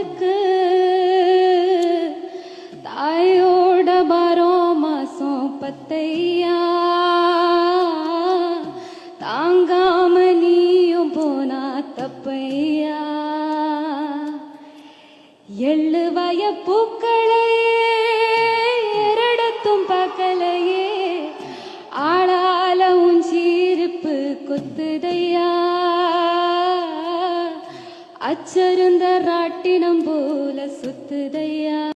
பாட்டுக்கு தாயோட பாரோ மாசம் பத்தையா தாங்காம நீயும் போனா தப்பையா எள்ளு வய பூக்களையே எரடத்தும் பார்க்கலையே ஆளால உன் சீருப்பு கொத்துதையா அச்சருந்த ராட்டினம் போல சுத்துதையா